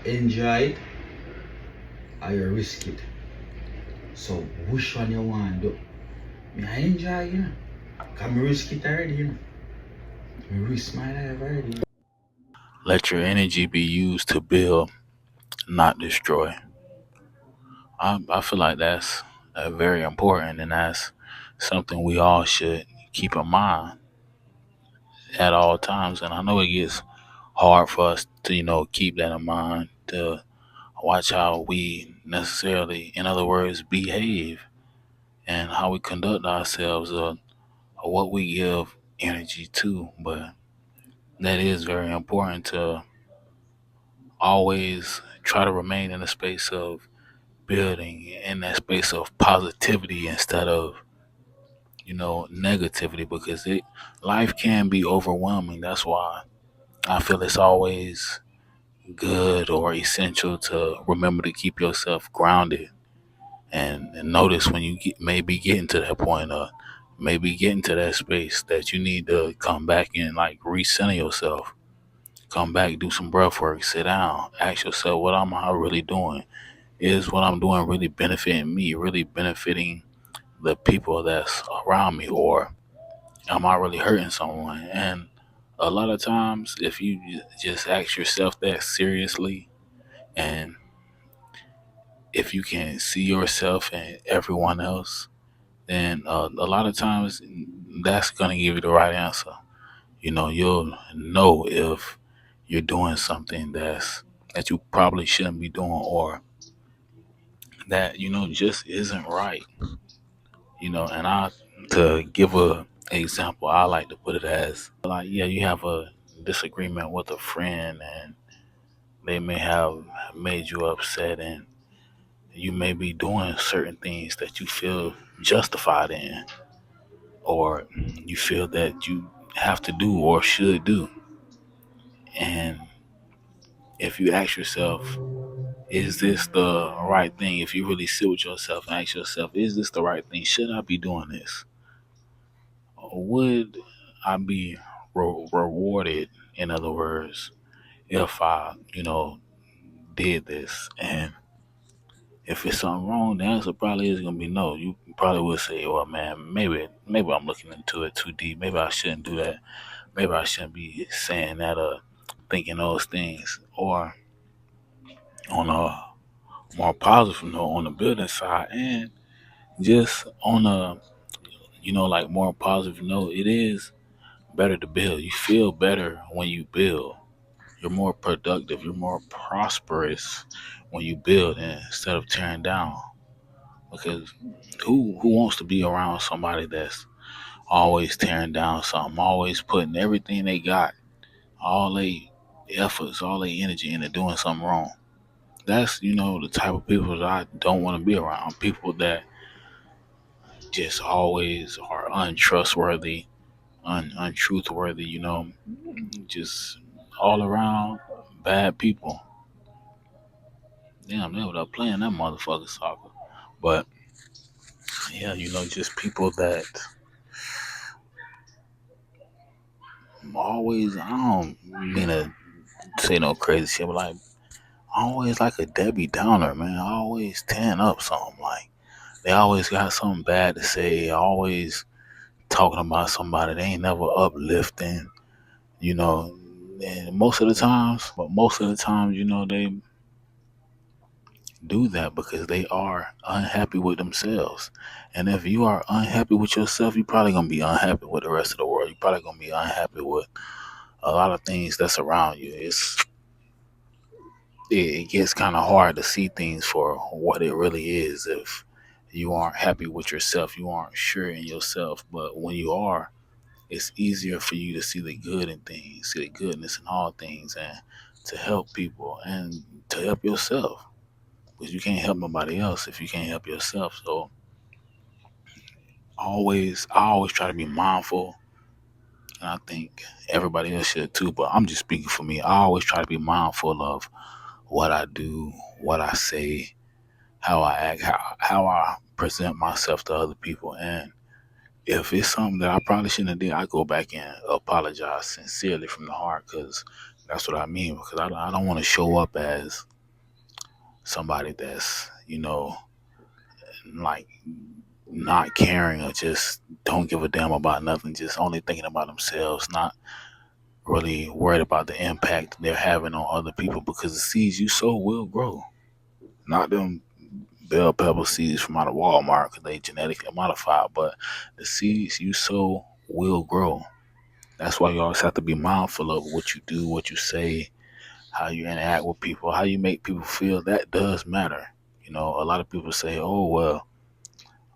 enjoy it or you risk it. So which one you want to do? Me I enjoy, you know. Cause me risk it already, you know. Me risk my life already. You know? Let your energy be used to build, not destroy. I feel like that's very important, and that's something we all should keep in mind at all times. And I know it gets hard for us to, keep that in mind, to watch how we necessarily, in other words, behave and how we conduct ourselves, or what we give energy to. But that is very important to always try to remain in a space of building, in that space of positivity instead of, negativity, because life can be overwhelming. That's why I feel it's always good or essential to remember to keep yourself grounded, and notice when you maybe getting to that point, or maybe getting to that space that you need to come back and like recenter yourself. Come back, do some breath work, sit down, ask yourself, what am I really doing? Is what I'm doing really benefiting me, really benefiting the people that's around me, or am I really hurting someone? And a lot of times, if you just ask yourself that seriously, and if you can see yourself and everyone else, then a lot of times that's gonna give you the right answer. You'll know if you're doing something that you probably shouldn't be doing, or that just isn't right. And I to give a example, I like to put it as like, yeah, you have a disagreement with a friend, and they may have made you upset, and you may be doing certain things that you feel justified in, or you feel that you have to do or should do. And if you ask yourself, is this the right thing? If you really sit with yourself and ask yourself, is this the right thing? Should I be doing this? Or would I be rewarded, in other words, if I, did this? And if it's something wrong, the answer probably is gonna be no. You probably would say, "Well, man, maybe I'm looking into it too deep. Maybe I shouldn't do that. Maybe I shouldn't be saying that or thinking those things." Or on a more positive note, on the building side, and just on a like more positive note, it is better to build. You feel better when you build. You're more productive. You're more prosperous when you build instead of tearing down. Because who wants to be around somebody that's always tearing down something, always putting everything they got, all their efforts, all their energy into doing something wrong? That's the type of people that I don't want to be around. People that just always are untrustworthy, untruthworthy. Just all around bad people. Damn, they were playing that motherfucker soccer. But yeah, just people that always, I don't mean to say no crazy shit, but like always like a Debbie Downer, man. Always tearing up something. Like they always got something bad to say, always talking about somebody. They ain't never uplifting, you know. And most of the times, they do that because they are unhappy with themselves. And if you are unhappy with yourself, you're probably gonna be unhappy with the rest of the world. You're probably gonna be unhappy with a lot of things that's around you. It gets kind of hard to see things for what it really is if you aren't happy with yourself, you aren't sure in yourself. But when you are, it's easier for you to see the good in things, see the goodness in all things, and to help people and to help yourself. Because you can't help nobody else if you can't help yourself. So I always try to be mindful, and I think everybody else should too. But I'm just speaking for me. I always try to be mindful of what I do, what I say, how I act, how I present myself to other people. And if it's something that I probably shouldn't have did, I go back and apologize sincerely from the heart, because that's what I mean. Because I don't want to show up as somebody that's, like not caring or just don't give a damn about nothing, just only thinking about themselves, not really worried about the impact they're having on other people, because the seeds you sow will grow. Not them bell pepper seeds from out of Walmart because they genetically modified, but the seeds you sow will grow. That's why you always have to be mindful of what you do, what you say, how you interact with people, how you make people feel. That does matter. A lot of people say, "Oh well,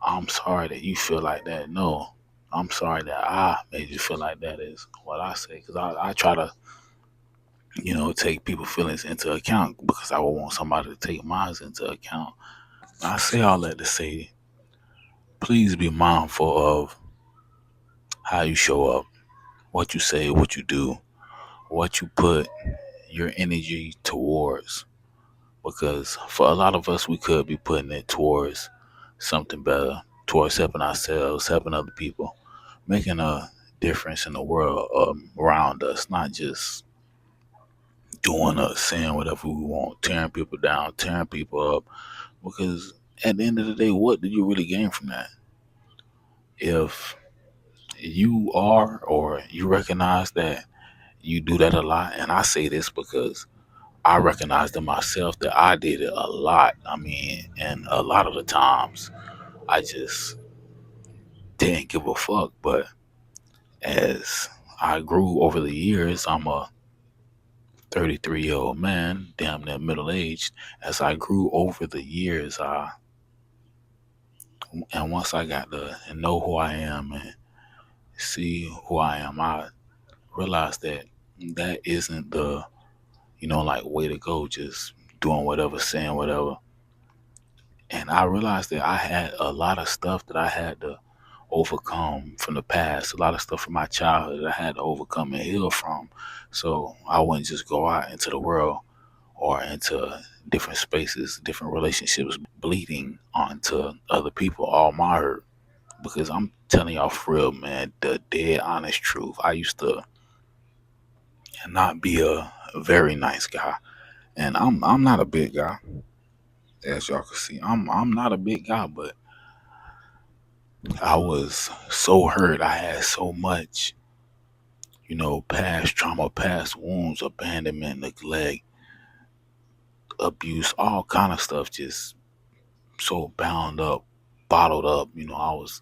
I'm sorry that you feel like that." No, I'm sorry that I made you feel like that is what I say, because I try to, take people's feelings into account because I would want somebody to take mine into account. I say all that to say, please be mindful of how you show up, what you say, what you do, what you put your energy towards. Because for a lot of us, we could be putting it towards something better, towards helping ourselves, helping other people, making a difference in the world around us, not just doing or saying whatever we want, tearing people down, tearing people up. Because at the end of the day, what did you really gain from that? If you are, or you recognize that you do that a lot, and I say this because I recognized in myself that I did it a lot. I mean, and a lot of the times I just didn't give a fuck. But as I grew over the years, I'm a 33-year-old man, damn near middle aged. As I grew over the years, and once I got to know who I am and see who I am, I realized that that isn't the, like, way to go, just doing whatever, saying whatever. And I realized that I had a lot of stuff that I had to overcome from the past, a lot of stuff from my childhood that I had to overcome and heal from. So I wouldn't just go out into the world or into different spaces, different relationships, bleeding onto other people, all my hurt. Because I'm telling y'all for real, man, the dead honest truth. I used to not be a very nice guy. And I'm not a big guy, as y'all can see. I'm not a big guy, but I was so hurt. I had so much, past trauma, past wounds, abandonment, neglect, abuse, all kind of stuff, just so bound up, bottled up. I was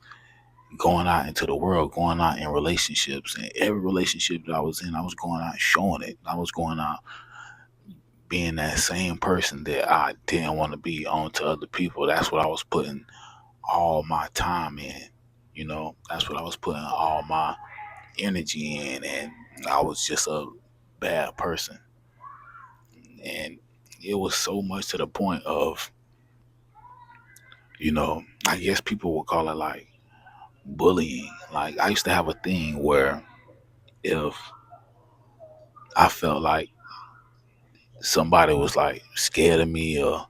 going out into the world, going out in relationships, and every relationship that I was in, I was going out showing it. I was going out being that same person that I didn't want to be on to other people. That's what I was putting all my time in. That's what I was putting all my energy in, and I was just a bad person. And it was so much to the point of, I guess people would call it like bullying. Like, I used to have a thing where if I felt like somebody was like scared of me, or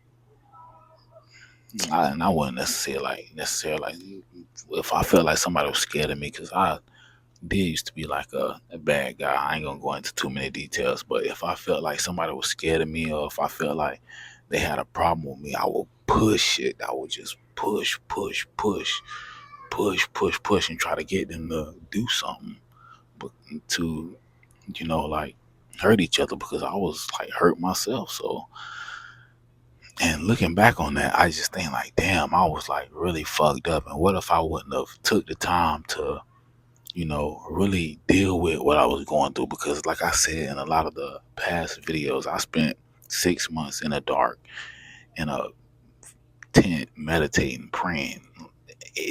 and I wouldn't necessarily like, if I felt like somebody was scared of me, because I did used to be like a bad guy. I ain't gonna go into too many details, but if I felt like somebody was scared of me, or if I felt like they had a problem with me, I would push it. I would just push, push, push, push, push, push, and try to get them to do something, but to, like, hurt each other, because I was like hurt myself. So, and looking back on that, I just think like, damn, I was like really fucked up. And what if I wouldn't have took the time to, really deal with what I was going through? Because like I said in a lot of the past videos, I spent 6 months in the dark in a tent, meditating, praying.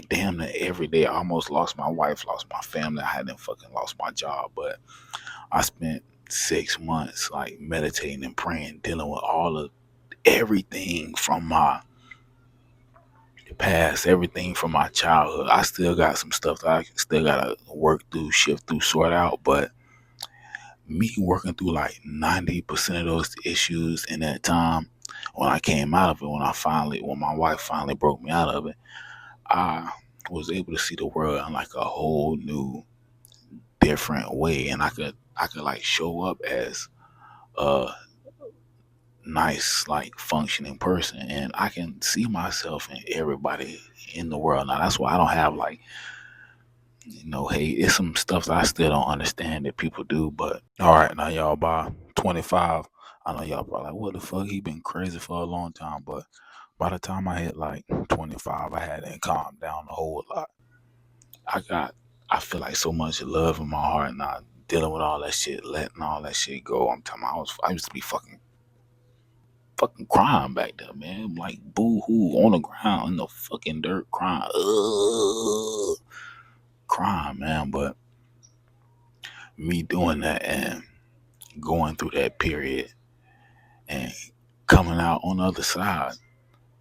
Damn near every day. I almost lost my wife, lost my family. I hadn't fucking lost my job, but I spent 6 months like meditating and praying, dealing with all of everything from my past, everything from my childhood. I still got some stuff that I still gotta work through, shift through, sort out, but me working through like 90% of those issues in that time, when I came out of it, when my wife finally broke me out of it, I was able to see the world in like a whole new, different way, and I could like show up as a nice, like functioning person, and I can see myself in everybody in the world. Now that's why I don't have like, hey, it's some stuff that I still don't understand that people do. But all right, now y'all by 25, I know y'all probably like, what the fuck? He been crazy for a long time, but by the time I hit like 25, I had to calm down a whole lot. I got, I feel like so much love in my heart, not dealing with all that shit, letting all that shit go. I'm telling you, I used to be fucking crying back there, man. Like boo hoo on the ground in the fucking dirt, crying, crying, man. But me doing that and going through that period and coming out on the other side,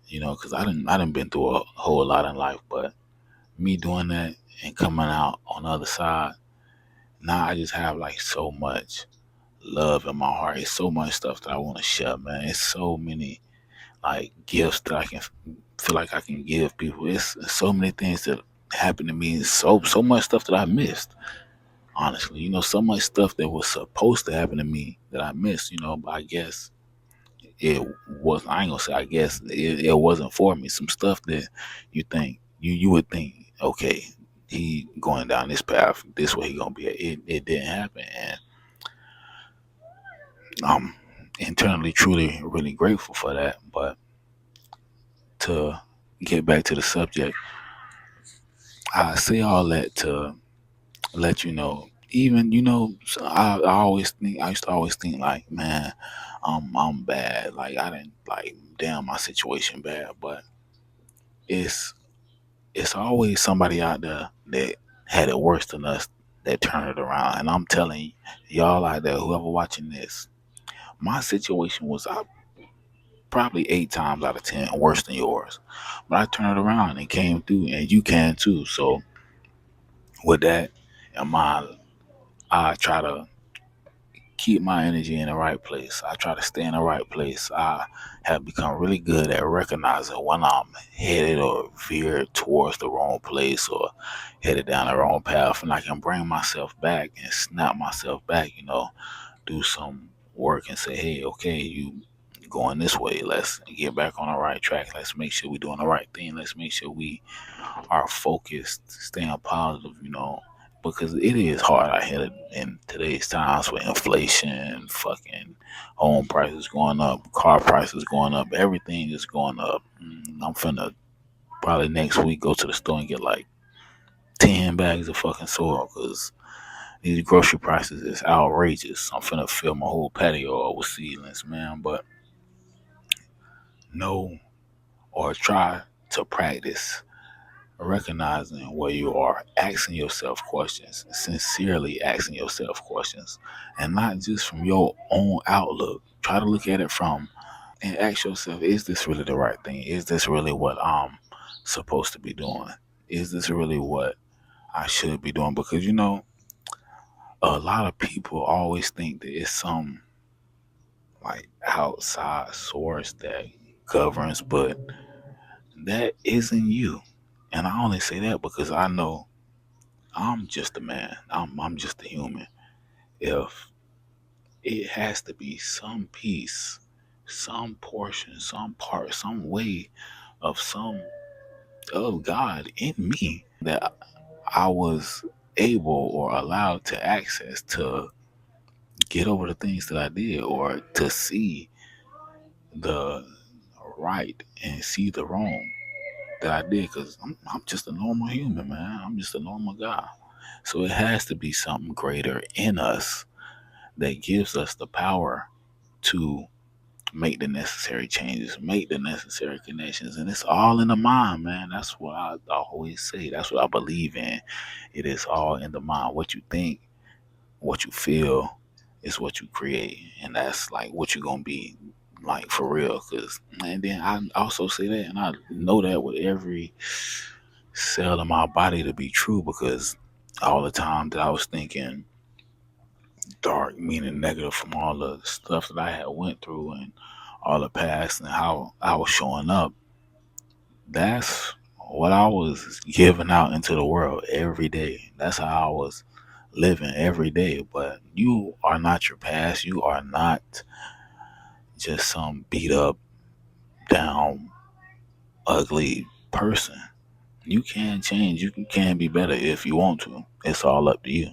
because I didn't been through a whole lot in life, but me doing that and coming out on the other side, now I just have like so much love in my heart. It's so much stuff that I want to share, man. It's so many like gifts that I can feel like I can give people. It's so many things that happened to me. So much stuff that I missed. Honestly, so much stuff that was supposed to happen to me that I missed. But I guess it was. I ain't gonna say. I guess it wasn't for me. Some stuff that you would think, okay, he going down this path. This way he gonna be. It didn't happen, and I'm internally, truly, really grateful for that. But to get back to the subject, I say all that to let you know. Even I used to always think like, man, I'm bad. Like I didn't like, damn, my situation bad. But it's it's always somebody out there that had it worse than us that turned it around. And I'm telling y'all out there, whoever watching this, my situation was probably 8 times out of 10 worse than yours. But I turned it around and came through, and you can too. So with that in mind, I try to keep my energy in the right place. I try to stay in the right place. I have become really good at recognizing when I'm headed or veered towards the wrong place or headed down the wrong path, and I can bring myself back and snap myself back, do some work and say, hey, okay, you going this way. Let's get back on the right track. Let's make sure we're doing the right thing. Let's make sure we are focused, staying positive, because it is hard out here in today's times with inflation, fucking home prices going up, car prices going up, everything is going up. I'm finna probably next week go to the store and get like 10 bags of fucking soil because these grocery prices is outrageous. I'm finna fill my whole patio up with seedlings, man. But know or try to practice recognizing where you are, asking yourself questions, sincerely asking yourself questions, and not just from your own outlook. Try to look at it from and ask yourself, is this really the right thing? Is this really what I'm supposed to be doing? Is this really what I should be doing? Because a lot of people always think that it's some like outside source that governs, but that isn't you. And I only say that because I know I'm just a man. I'm just a human. If it has to be some piece, some portion, some part, some way of God in me that I was able or allowed to access to get over the things that I did or to see the right and see the wrong that I did because I'm just a normal human, man. I'm just a normal guy. So it has to be something greater in us that gives us the power to make the necessary changes, make the necessary connections. And it's all in the mind, man. That's what I always say. That's what I believe in. It is all in the mind. What you think, what you feel is what you create. And that's like what you're going to be like for real. And then I also say that, and I know that with every cell in my body to be true because all the time that I was thinking dark, meaning negative from all the stuff that I had went through and all the past and how I was showing up, that's what I was giving out into the world every day. That's how I was living every day. But you are not your past. You are not just some beat up, down, ugly person. You can change. You can be better if you want to. It's all up to you.